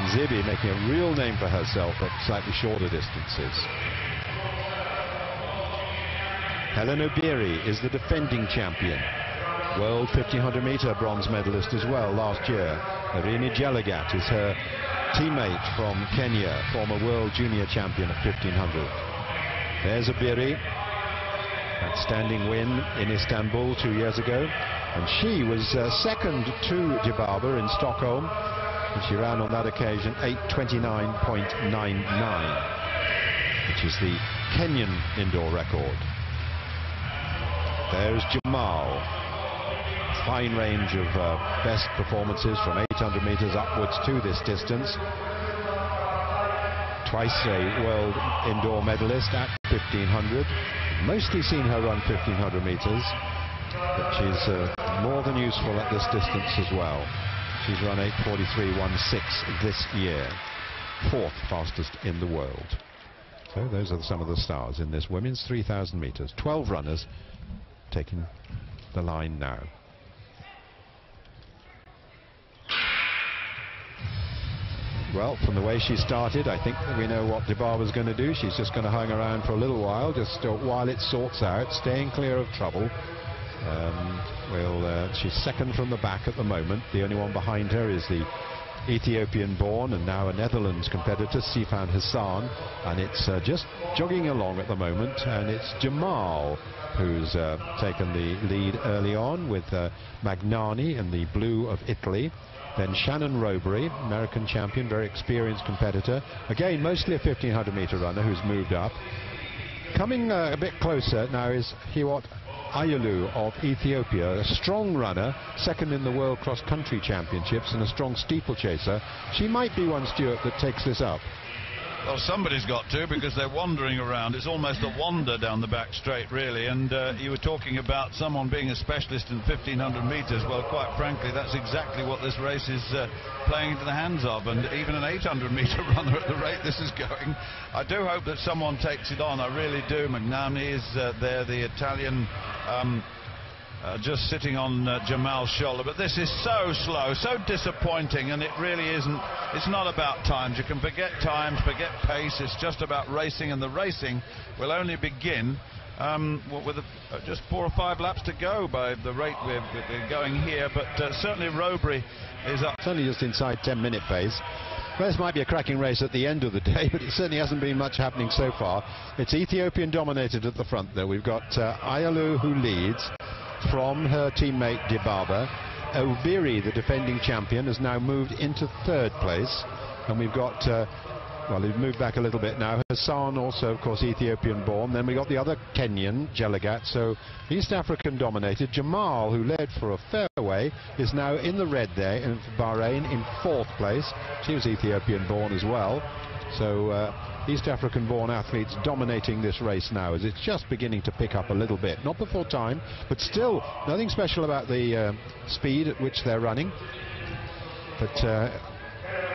Genzebe making a real name for herself at slightly shorter distances. Helen Obiri is the defending champion. World 1500-meter bronze medalist as well last year. Irene Jelagat is her teammate from Kenya, former world junior champion at 1500. There's Obiri. That standing win in Istanbul 2 years ago. And she was second to Dibaba in Stockholm. And she ran on that occasion 8:29.99, which is the Kenyan indoor record. There's Jamal. Fine range of best performances from 800 meters upwards to this distance. Twice a world indoor medalist at 1500. Mostly seen her run 1500 meters, but she's more than useful at this distance as well. She's run 8:43.16 this year, 4th fastest in the world. So those are some of the stars in this women's 3000 meters. 12 runners taking the line now. Well, from the way she started, I think we know what Dibaba's going to do. She's just going to hang around for a little while, just while it sorts out, staying clear of trouble. She's second from the back at the moment. The only one behind her is the Ethiopian-born and now a Netherlands competitor, Sifan Hassan, and it's just jogging along at the moment. And it's Jamal who's taken the lead early on with Magnani in the blue of Italy. Then Shannon Robury, American champion, very experienced competitor. Again, mostly a 1500-meter runner who's moved up. Coming a bit closer now is Hiwot Ayulu of Ethiopia, a strong runner, second in the World Cross Country Championships and a strong steeplechaser. She might be one, Stuart, that takes this up. Well, somebody's got to, because they're wandering around. It's almost a wander down the back straight, really. And you were talking about someone being a specialist in 1500 meters. Well, quite frankly, that's exactly what this race is playing into the hands of. And even an 800-meter runner at the rate this is going, I do hope that someone takes it on. I really do. Magnani is there, the Italian, just sitting on Jamal's shoulder. But this is so slow, so disappointing, and it really isn't. It's not about times. You can forget times, forget pace. It's just about racing, and the racing will only begin with just 4 or 5 laps to go by the rate we're going here. But certainly Robury is up. It's only just inside 10-minute pace. Well, this might be a cracking race at the end of the day, but it certainly hasn't been much happening so far. It's Ethiopian dominated at the front there. We've got Ayulu who leads from her teammate Dibaba. Obiri, the defending champion, has now moved into 3rd place, and we've got well, they've moved back a little bit now. Hassan, also of course Ethiopian born. Then we got the other Kenyan, Jelagat, so East African dominated. Jamal, who led for a fair way, is now in the red there in Bahrain in 4th place. She was Ethiopian born as well. So East African born athletes dominating this race now, as it's just beginning to pick up a little bit. Not before time, but still nothing special about the speed at which they're running. But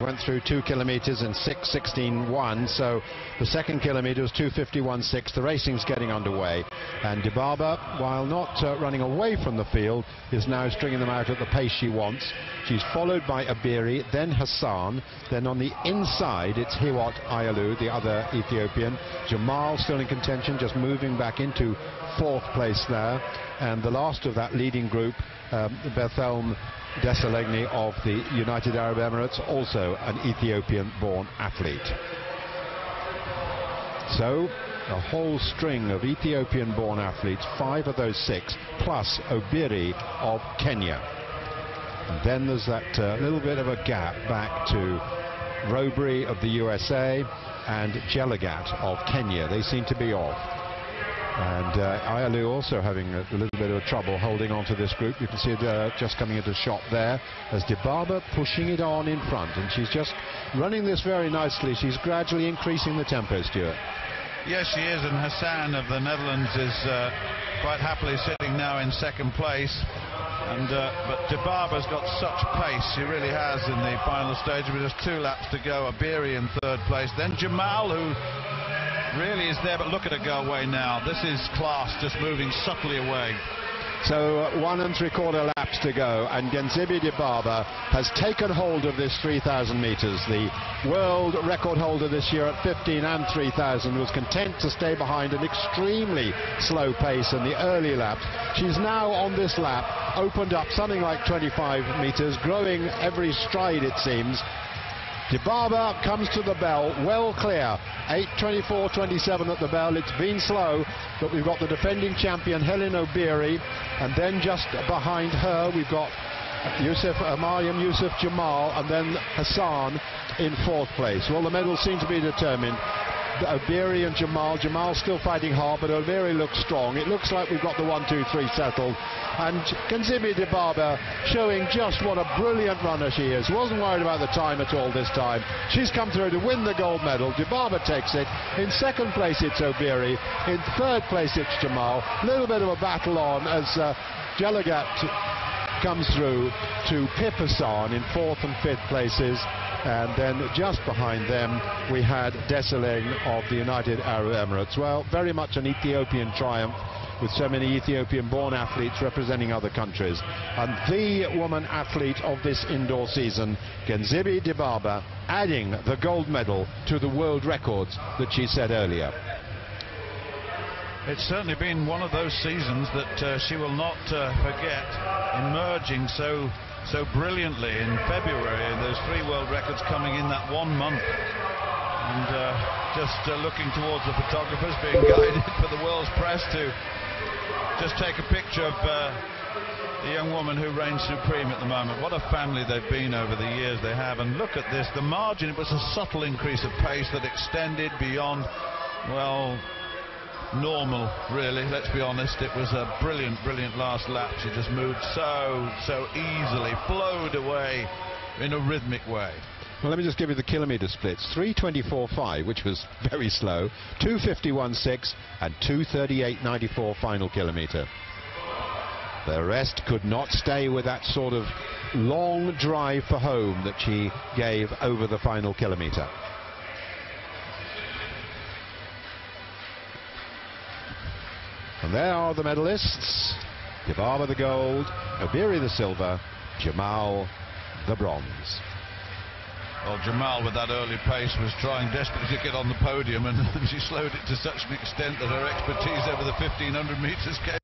went through 2 kilometers in 6:16.1, so the second kilometer was 2:51.6. The racing's getting underway, and Dibaba, while not running away from the field, is now stringing them out at the pace she wants. She's followed by Obiri, then Hassan, then on the inside it's Hiwot Ayulu, the other Ethiopian. Jamal still in contention, just moving back into 4th place there, and the last of that leading group, Bethelm Desalegny of the United Arab Emirates, also an Ethiopian-born athlete. So a whole string of Ethiopian-born athletes, 5 of those 6, plus Obiri of Kenya. And then there's that little bit of a gap back to Robury of the USA and Jelagat of Kenya. They seem to be off. And Ayulu also having a little bit of trouble holding on to this group. You can see it just coming into shot there as Dibaba pushing it on in front, and she's just running this very nicely. She's gradually increasing the tempo, Stuart. Yes, she is, and Hassan of the Netherlands is quite happily sitting now in 2nd place. And but Dibaba's got such pace, she really has, in the final stage. With just 2 laps to go. Obiri in 3rd place, then Jamal, who really is there, but look at her go away now. This is class, just moving subtly away. So 1 3/4 laps to go, and Genzebe Dibaba has taken hold of this 3,000 meters. The world record holder this year at 15 and 3,000 was content to stay behind an extremely slow pace in the early laps. She's now on this lap opened up something like 25 meters, growing every stride it seems. Dibaba comes to the bell, well clear, 8:24.27 at the bell. It's been slow, but we've got the defending champion Helen Obiri, and then just behind her we've got Mariam Yusuf Jamal, and then Hassan in 4th place. Well, the medals seem to be determined. Obiri and Jamal still fighting hard, but Obiri looks strong. It looks like we've got the 1, 2, 3 settled, and Genzebe Dibaba showing just what a brilliant runner she is. Wasn't worried about the time at all this time. She's come through to win the gold medal. Dibaba takes it. In 2nd place it's Obiri. In 3rd place it's Jamal. Little bit of a battle on as Jalagat comes through to Pip Hassan in 4th and 5th places. And then just behind them we had Desalegn of the United Arab Emirates. Well, very much an Ethiopian triumph, with so many Ethiopian-born athletes representing other countries. And the woman athlete of this indoor season, Genzebe Dibaba, adding the gold medal to the world records that she set earlier. It's certainly been one of those seasons that she will not forget, emerging so brilliantly in February, and those 3 world records coming in that 1 month, and just looking towards the photographers, being guided for the world's press to just take a picture of the young woman who reigns supreme at the moment. What a family they've been over the years they have, and look at this, the margin. It was a subtle increase of pace that extended beyond, well, normal, really. Let's be honest. It was a brilliant last lap. She just moved so easily, flowed away in a rhythmic way. Well, let me just give you the kilometre splits. 3:24.5, which was very slow, 2:51.6 and 2:38.94 final kilometre. The rest could not stay with that sort of long drive for home that she gave over the final kilometre. And there are the medalists. Dibaba the gold, Obiri the silver, Jamal the bronze. Well, Jamal, with that early pace, was trying desperately to get on the podium, and she slowed it to such an extent that her expertise over the 1,500 metres came